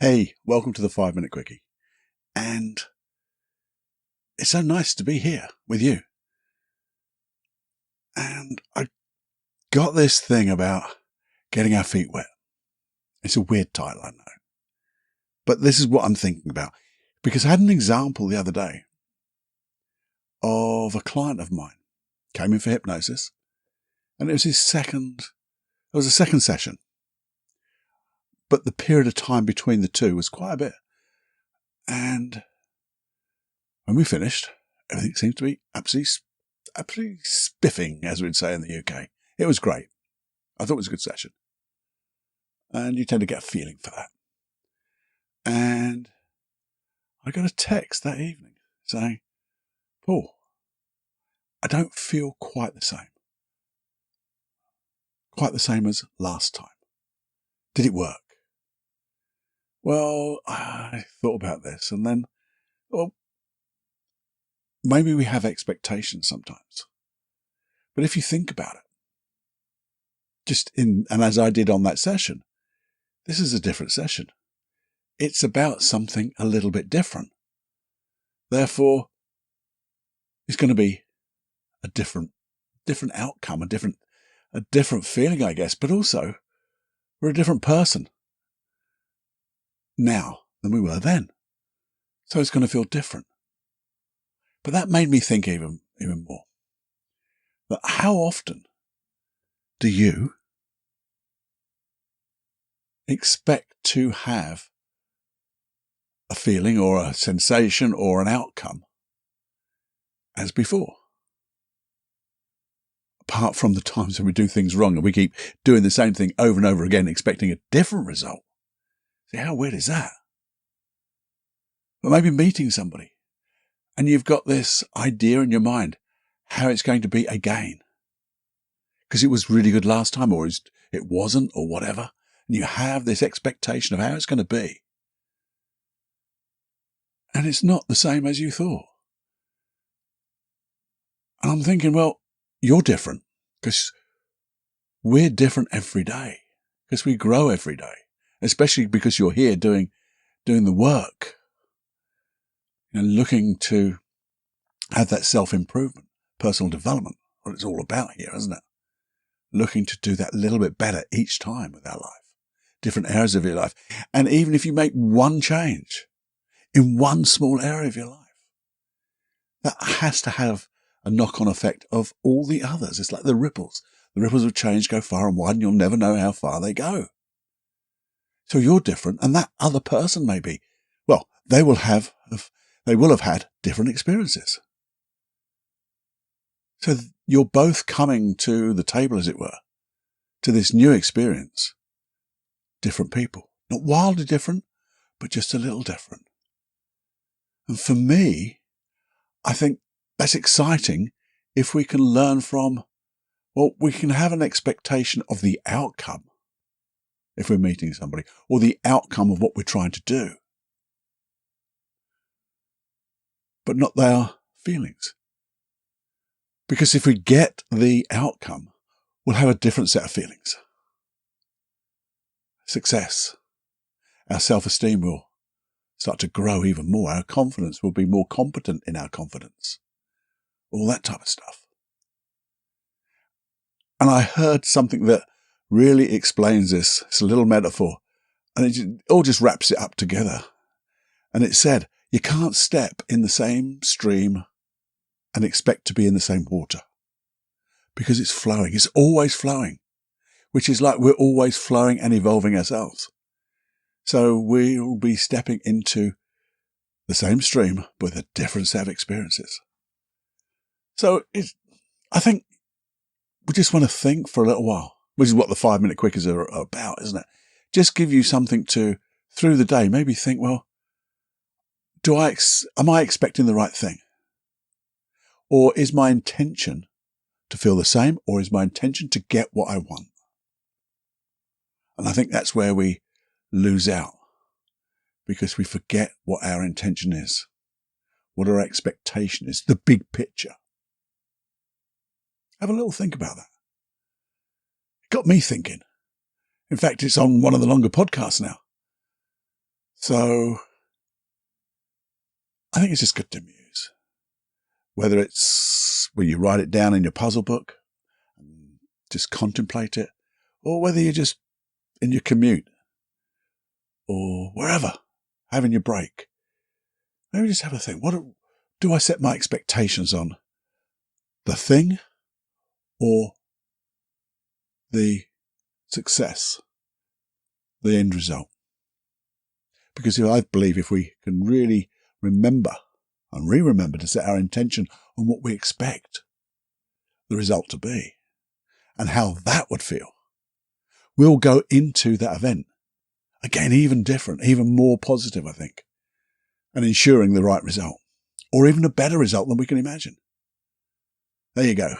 Hey, welcome to the 5 Minute Quickie. And it's so nice to be here with you. And I got this thing about getting our feet wet. It's a weird title, I know. But this is what I'm thinking about. Because I had an example the other day of a client of mine came in for hypnosis. And it was a second session. But the period of time between the two was quite a bit. And when we finished, everything seemed to be absolutely spiffing, as we'd say in the UK. It was great. I thought it was a good session. And you tend to get a feeling for that. And I got a text that evening saying, Paul, I don't feel quite the same. Quite the same as last time. Did it work? Well, I thought about this and then, maybe we have expectations sometimes. But if you think about it, and as I did on that session, this is a different session. It's about something a little bit different. Therefore, it's going to be a different outcome, a different feeling, I guess, but also we're a different person now than we were then. So it's going to feel different. But that made me think even more. That how often do you expect to have a feeling or a sensation or an outcome as before? Apart from the times when we do things wrong and we keep doing the same thing over and over again, expecting a different result. See, how weird is that? But maybe meeting somebody and you've got this idea in your mind how it's going to be again. Because it was really good last time, or it wasn't, or whatever. And you have this expectation of how it's going to be. And it's not the same as you thought. And I'm thinking, well, you're different because we're different every day, because we grow every day, especially because you're here doing the work, looking to have that self-improvement, personal development, what it's all about here, isn't it? Looking to do that little bit better each time with our life, different areas of your life. And even if you make one change in one small area of your life, that has to have a knock-on effect of all the others. It's like the ripples. The ripples of change go far and wide and you'll never know how far they go. So you're different and that other person may be, well, they will have had different experiences. So you're both coming to the table, as it were, to this new experience. Different people. Not wildly different, but just a little different. And for me, I think that's exciting if we can learn from, we can have an expectation of the outcome if we're meeting somebody, or the outcome of what we're trying to do, but not their feelings. Because if we get the outcome, we'll have a different set of feelings. Success. Our self-esteem will start to grow even more. Our confidence will be more competent in our confidence. All that type of stuff. And I heard something that really explains this. It's a little metaphor. And it all just wraps it up together. And it said, you can't step in the same stream and expect to be in the same water. Because it's flowing. It's always flowing. Which is like we're always flowing and evolving ourselves. So we'll be stepping into the same stream with a different set of experiences. So I think we just want to think for a little while, which is what the 5 Minute Quickies are about, isn't it? Just give you something to, through the day, maybe think, well, am I expecting the right thing? Or is my intention to feel the same, or is my intention to get what I want? And I think that's where we lose out, because we forget what our intention is, what our expectation is, the big picture. Have a little think about that. It got me thinking. In fact, it's on one of the longer podcasts now. So I think it's just good to muse. Whether it's where you write it down in your puzzle book and just contemplate it, or whether you're just in your commute or wherever, having your break. Maybe just have a think. What do I set my expectations on? The thing or the success, the end result? Because I believe if we can really remember and re-remember to set our intention on what we expect the result to be and how that would feel, we'll go into that event again, even different, even more positive, I think, and ensuring the right result, or even a better result than we can imagine. There you go.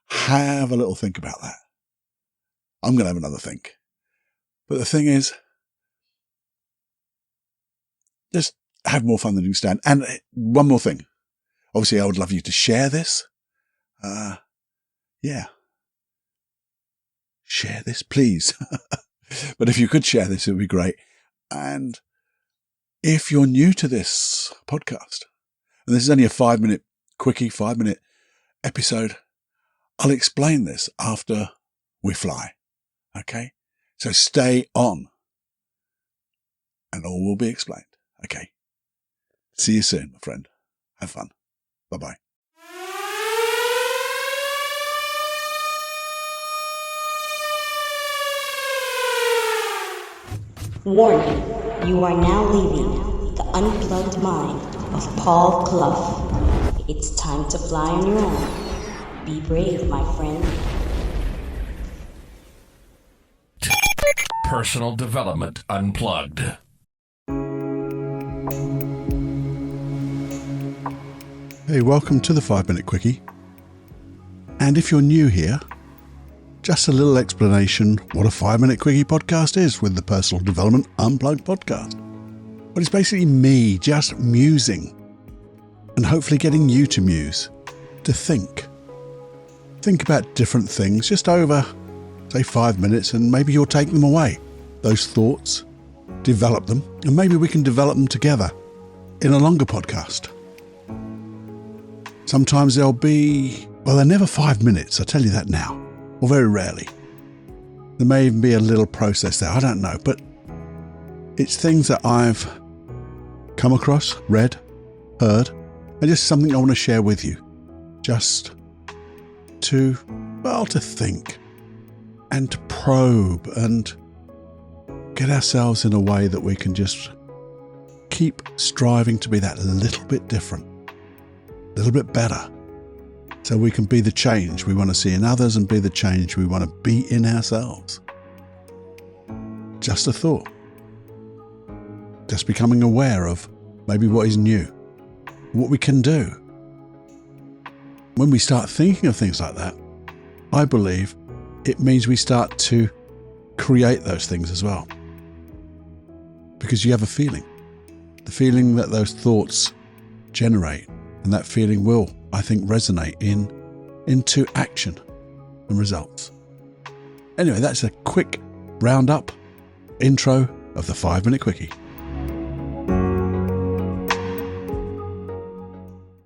Have a little think about that. I'm going to have another think. But the thing is, just have more fun than you can stand. And one more thing. Obviously, I would love you to share this. Share this, please. But if you could share this, it would be great. And if you're new to this podcast, and this is only a 5-minute quickie, 5-minute episode, I'll explain this after we fly. Okay? So stay on and all will be explained. Okay. See you soon, my friend. Have fun. Bye-bye. Warning, you are now leaving the unplugged mind of Paul Clough. It's time to fly on your own. Be brave, my friend. Personal Development Unplugged. Hey, welcome to the 5-Minute Quickie. And if you're new here, just a little explanation what a 5-Minute Quickie podcast is with the Personal Development Unplugged podcast. But it's basically me just musing and hopefully getting you to muse, to think. Think about different things just over, say, 5 minutes, and maybe you'll take them away. Those thoughts, develop them, and maybe we can develop them together in a longer podcast. Sometimes they'll be, well, they're never 5 minutes, I tell you that now, or very rarely. There may even be a little process there, I don't know, but it's things that I've come across, read, heard, and just something I want to share with you. Just to think and to probe and get ourselves in a way that we can just keep striving to be that little bit different, a little bit better, so we can be the change we want to see in others and be the change we want to be in ourselves. Just a thought. Just becoming aware of maybe what is new, what we can do. When we start thinking of things like that, I believe it means we start to create those things as well. Because you have a feeling. The feeling that those thoughts generate, and that feeling will, I think, resonate into action and results. Anyway, that's a quick roundup intro of the 5-Minute Quickie.